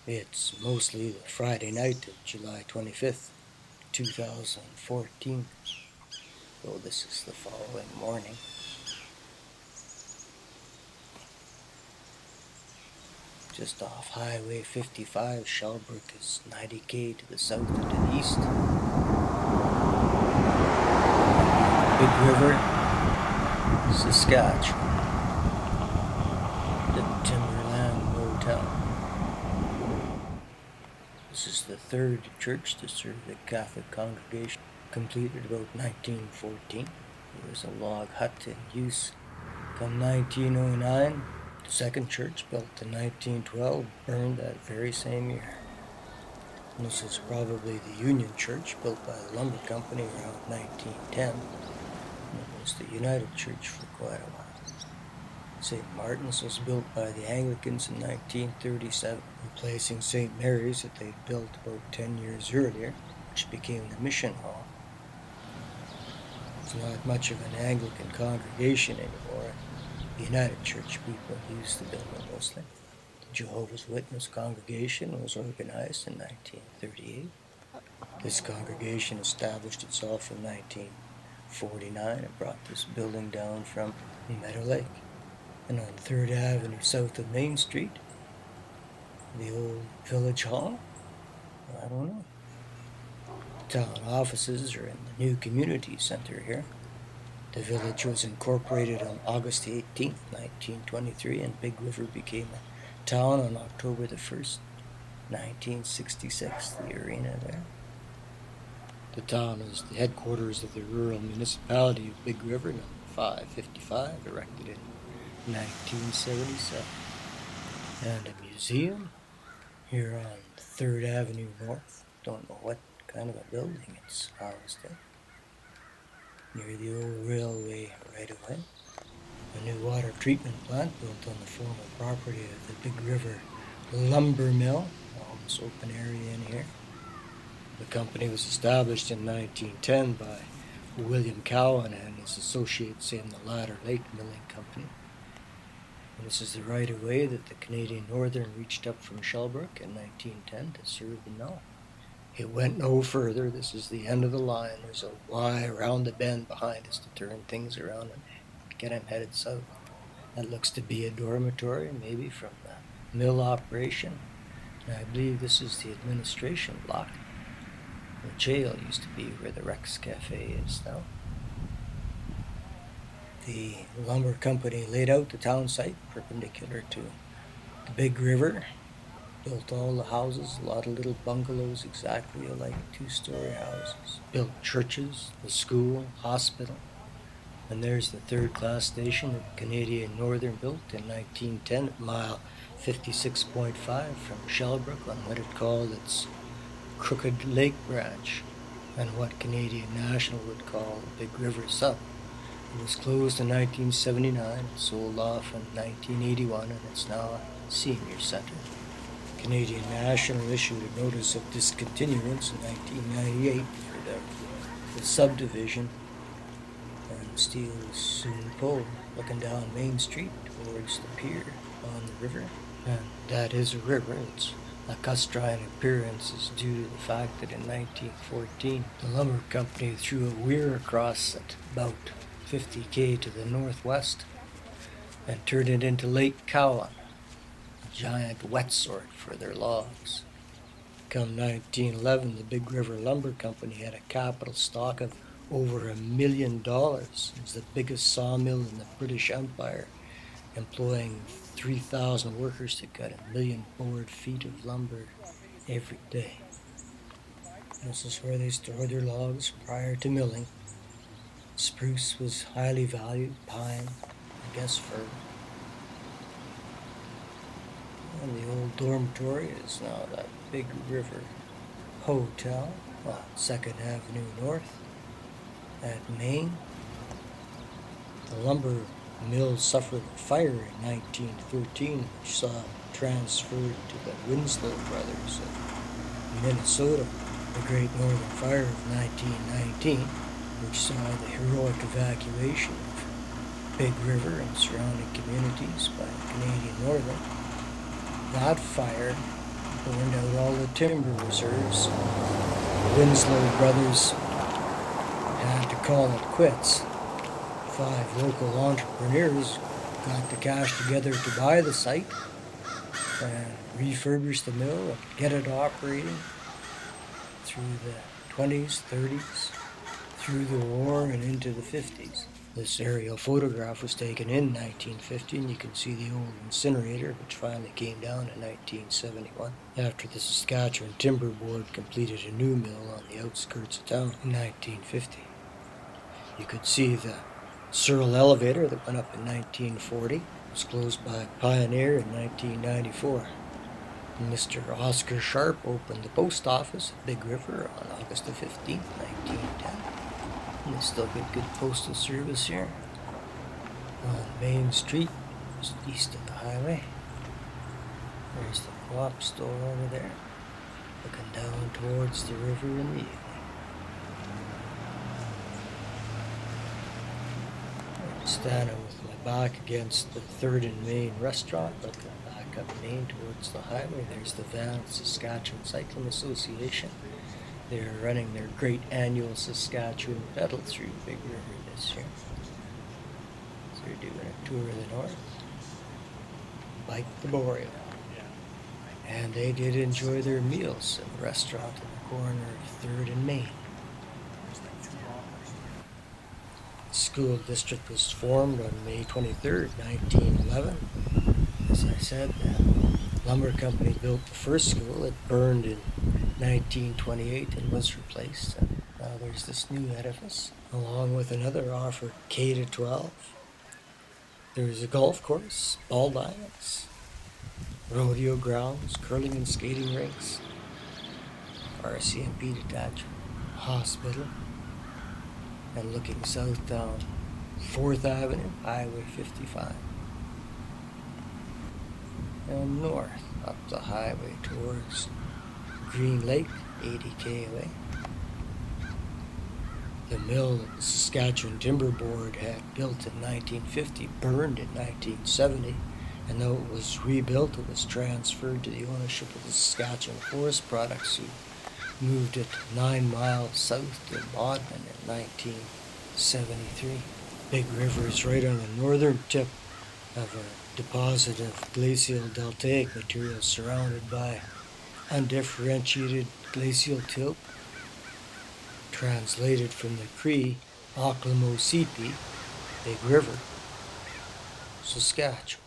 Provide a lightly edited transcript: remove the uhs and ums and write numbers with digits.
It's mostly the Friday night of July 25th, 2014, though this is the following morning. Just off Highway 55, Shellbrook is 90k to the south and to the east. Big River, Saskatchewan, the Timberland Motel. This is the third church to serve the Catholic congregation, completed about 1914. There was a log hut in use come 1909. The second church, built in 1912, burned that very same year. And this is probably the Union Church, built by the lumber company around 1910. And it was the United Church for quite a while. St. Martin's was built by the Anglicans in 1937, replacing St. Mary's that they'd built about 10 years earlier, which became the Mission Hall. It's not much of an Anglican congregation anymore. The United Church people used the building mostly. The Jehovah's Witness congregation was organized in 1938. This congregation established itself in 1949 and brought this building down from Meadow Lake. And on 3rd Avenue south of Main Street, the old Village Hall, I don't know. Town offices are in the new community center here. The village was incorporated on August 18th, 1923, and Big River became a town on October the 1st, 1966, the arena there. The town is the headquarters of the rural municipality of Big River, number 555, erected in 1977. And a museum here on 3rd Avenue North. Don't know what kind of a building it's housed in. Near the old railway right away. A new water treatment plant built on the former property of the Big River lumber mill. All this open area in here. The company was established in 1910 by William Cowan and his associates in the Ladder Lake Milling Company. And this is the right-of-way that the Canadian Northern reached up from Shellbrook in 1910 to serve the mill. It went no further. This is the end of the line. There's a Y around the bend behind us to turn things around and get them headed south. That looks to be a dormitory, maybe from the mill operation. And I believe this is the administration block. The jail used to be where the Rex Cafe is now. The lumber company laid out the town site perpendicular to the Big River. Built all the houses, a lot of little bungalows exactly alike, 2-story houses. Built churches, the school, hospital. And there's the third-class station that Canadian Northern built in 1910 at mile 56.5 from Shellbrook on what it called its Crooked Lake branch, and what Canadian National would call the Big River Sub. It was closed in 1979 and sold off in 1981, and it's now a senior center. Canadian National issued a notice of discontinuance in 1998 for the subdivision, and steel was soon pulled, looking down Main Street towards the pier on the river. And that is a river. Its lacustrine appearance is due to the fact that in 1914 the lumber company threw a weir across at about 50k to the northwest and turned it into Lake Cowan, giant wet sort for their logs. Come 1911, the Big River Lumber Company had a capital stock of over $1 million. It was the biggest sawmill in the British Empire, employing 3,000 workers to cut 1 million board feet of lumber every day. This is where they stored their logs prior to milling. Spruce was highly valued, pine, I guess fir. And the old dormitory is now that Big River Hotel on 2nd Avenue North at Main. The lumber mill suffered a fire in 1913, which saw it transferred to the Winslow brothers of Minnesota. The Great Northern Fire of 1919, which saw the heroic evacuation of Big River and surrounding communities by Canadian Northern. That fire burned out all the timber reserves. The Winslow brothers had to call it quits. 5 local entrepreneurs got the cash together to buy the site and refurbish the mill and get it operating through the 20s, 30s, through the war and into the 50s. This aerial photograph was taken in 1950, and you can see the old incinerator, which finally came down in 1971 after the Saskatchewan Timber Board completed a new mill on the outskirts of town in 1950. You could see the Searle elevator that went up in 1940. It was closed by Pioneer in 1994. And Mr. Oscar Sharp opened the post office at Big River on August the 15th, 1910. And they still get good postal service here. On Main Street, just east of the highway. There's the co-op store over there, looking down towards the river in the evening. I'm standing with my back against the 3rd and Main restaurant, looking back up Main towards the highway. There's the Van Saskatchewan Cycling Association. They're running their great annual Saskatchewan pedal through Big River this year. So they're doing a tour of the north, Bike the Boreal. And they did enjoy their meals in the restaurant in the corner of 3rd and Main. The school district was formed on May 23rd, 1911. As I said, the lumber company built the first school. It burned in 1928 and was replaced. And now there's this new edifice, along with another offered K to 12. There's a golf course, ball diamonds, rodeo grounds, curling and skating rinks, RCMP detachment, hospital, and looking south down 4th Avenue, Highway 55, and north up the highway towards Green Lake, 80k away. The mill that the Saskatchewan Timber Board had built in 1950 burned in 1970, and though it was rebuilt, it was transferred to the ownership of the Saskatchewan Forest Products, who moved it 9 miles south to Bodmin in 1973. Big River is right on the northern tip of a deposit of glacial deltaic material surrounded by undifferentiated glacial tilt, translated from the Cree Oklahoma Big River, Saskatchewan.